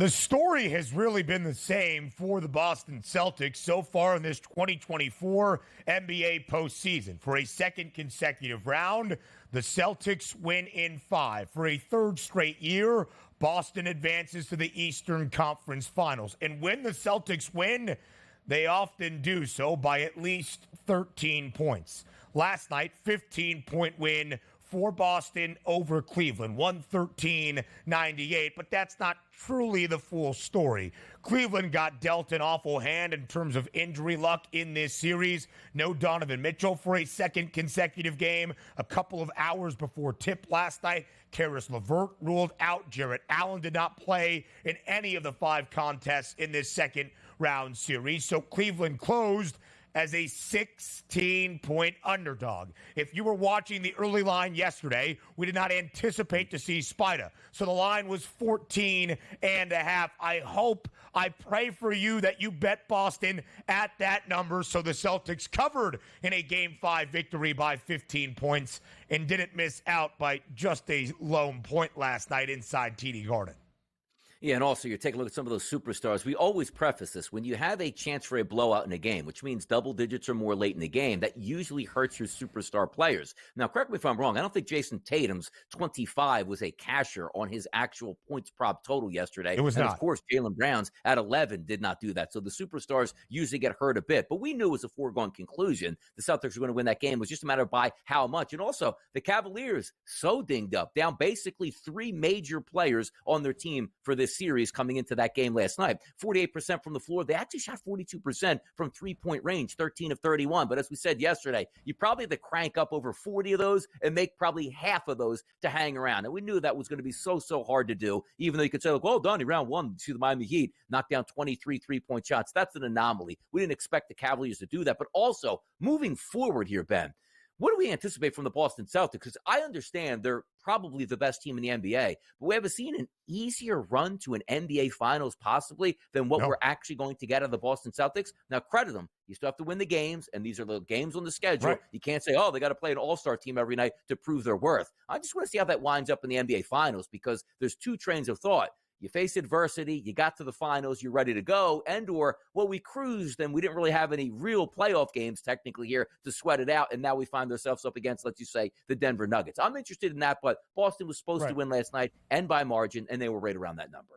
The story has really been the same for the Boston Celtics so far in this 2024 NBA postseason. For a second consecutive round, the Celtics win in 5. For a third straight year, Boston advances to the Eastern Conference Finals. And when the Celtics win, they often do so by at least 13 points. Last night, 15-point win for Boston over Cleveland, 113-98, but that's not truly the full story. Cleveland got dealt an awful hand in terms of injury luck in this series. No Donovan Mitchell for a second consecutive game. A couple of hours before tip last night, Karis Levert ruled out. Jarrett Allen did not play in any of the 5 contests in this second round series. So Cleveland closed as a 16-point underdog. If you were watching the early line yesterday, we did not anticipate to see Spida. So the line was 14.5. I pray for you that you bet Boston at that number. So the Celtics covered in a Game 5 victory by 15 points and didn't miss out by just a lone point last night inside TD Garden. Yeah, and also, you take a look at some of those superstars. We always preface this. When you have a chance for a blowout in a game, which means double digits or more late in the game, that usually hurts your superstar players. Now, correct me if I'm wrong. I don't think Jason Tatum's 25 was a casher on his actual points prop total yesterday. It was not. Of course, Jaylen Brown's at 11 did not do that. So the superstars usually get hurt a bit. But we knew it was a foregone conclusion. The Celtics were going to win that game. It was just a matter of by how much. And also, the Cavaliers, so dinged up, down basically 3 major players on their team for this series coming into that game last night. 48% from the floor. They actually shot 42% from three-point range, 13 of 31. But as we said yesterday, you probably have to crank up over 40 of those and make probably half of those to hang around. And we knew that was going to be so hard to do, even though you could say, like, well, Donnie, round 1, see the Miami Heat knock down 23 three-point shots. That's an anomaly. We didn't expect the Cavaliers to do that. But also, moving forward here, Ben, what do we anticipate from the Boston Celtics? Because I understand they're probably the best team in the NBA, but we haven't seen an easier run to an NBA Finals possibly than what we're actually going to get out of the Boston Celtics. Now, credit them. You still have to win the games, and these are the games on the schedule. Right. You can't say, oh, they got to play an all-star team every night to prove their worth. I just want to see how that winds up in the NBA Finals, because there's 2 trains of thought. You face adversity, you got to the finals, you're ready to go, and/or, well, we cruised and we didn't really have any real playoff games technically here to sweat it out, and now we find ourselves up against, let's just say, the Denver Nuggets. I'm interested in that, but Boston was supposed to win last night, and by margin, and they were right around that number.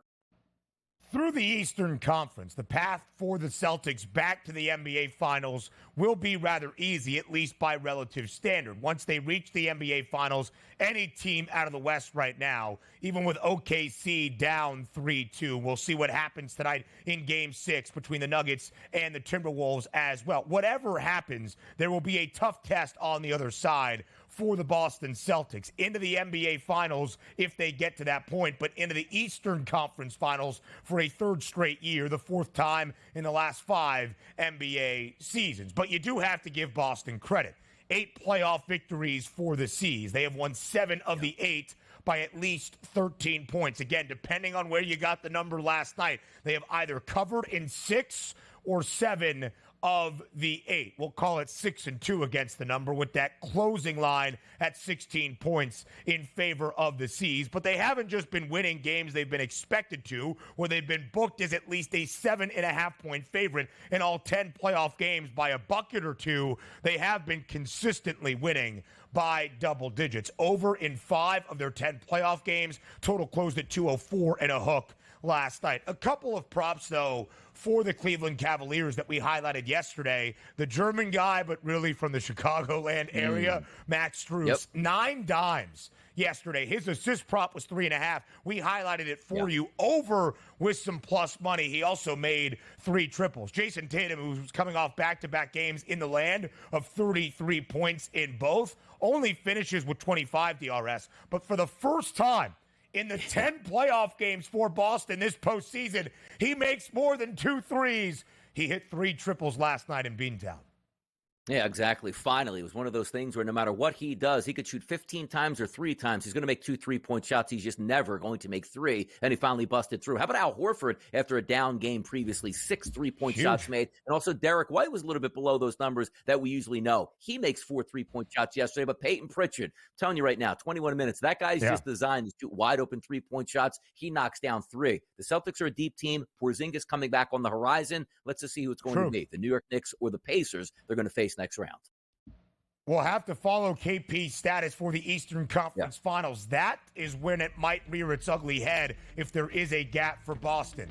Through the Eastern Conference, the path for the Celtics back to the NBA Finals will be rather easy, at least by relative standard. Once they reach the NBA Finals, any team out of the West right now, even with OKC down 3-2, we'll see what happens tonight in Game 6 between the Nuggets and the Timberwolves as well. Whatever happens, there will be a tough test on the other side for the Boston Celtics into the NBA Finals if they get to that point, but into the Eastern Conference Finals for a third straight year, the 4th time in the last 5 NBA seasons. But you do have to give Boston credit. 8 playoff victories for the C's. They have won 7 of the 8 by at least 13 points. Again, depending on where you got the number last night, they have either covered in 6 or 7 of the 8. We'll call it 6-2 against the number, with that closing line at 16 points in favor of the C's. But they haven't just been winning games they've been expected to, where they've been booked as at least a 7.5-point favorite in all 10 playoff games by a bucket or 2. They have been consistently winning by double digits. Over in 5 of their 10 playoff games. Total closed at 204 and a hook last night. A couple of props, though, for the Cleveland Cavaliers that we highlighted yesterday. The German guy, but really from the Chicagoland area, Max Strus, 9 dimes yesterday. His assist prop was 3.5. We highlighted it for you over with some plus money. He also made 3 triples. Jason Tatum, who's coming off back-to-back games in the land of 33 points in both, only finishes with 25 DRS. But for the first time in the 10 playoff games for Boston this postseason, he makes more than 2 threes. He hit 3 triples last night in Beantown. Yeah, exactly. Finally, it was one of those things where no matter what he does, he could shoot 15 times or 3 times. He's going to make 2 3-point shots. He's just never going to make 3. And he finally busted through. How about Al Horford after a down game previously? 6 3-point shots made. And also Derek White was a little bit below those numbers that we usually know. He makes 4 3-point shots yesterday. But Peyton Pritchard, I'm telling you right now, 21 minutes. That guy's just designed to shoot wide open 3-point shots. He knocks down 3. The Celtics are a deep team. Porzingis coming back on the horizon. Let's just see who it's going to be. The New York Knicks or the Pacers they're going to face next round. We'll have to follow KP's status for the Eastern Conference Finals. That is when it might rear its ugly head if there is a gap for Boston.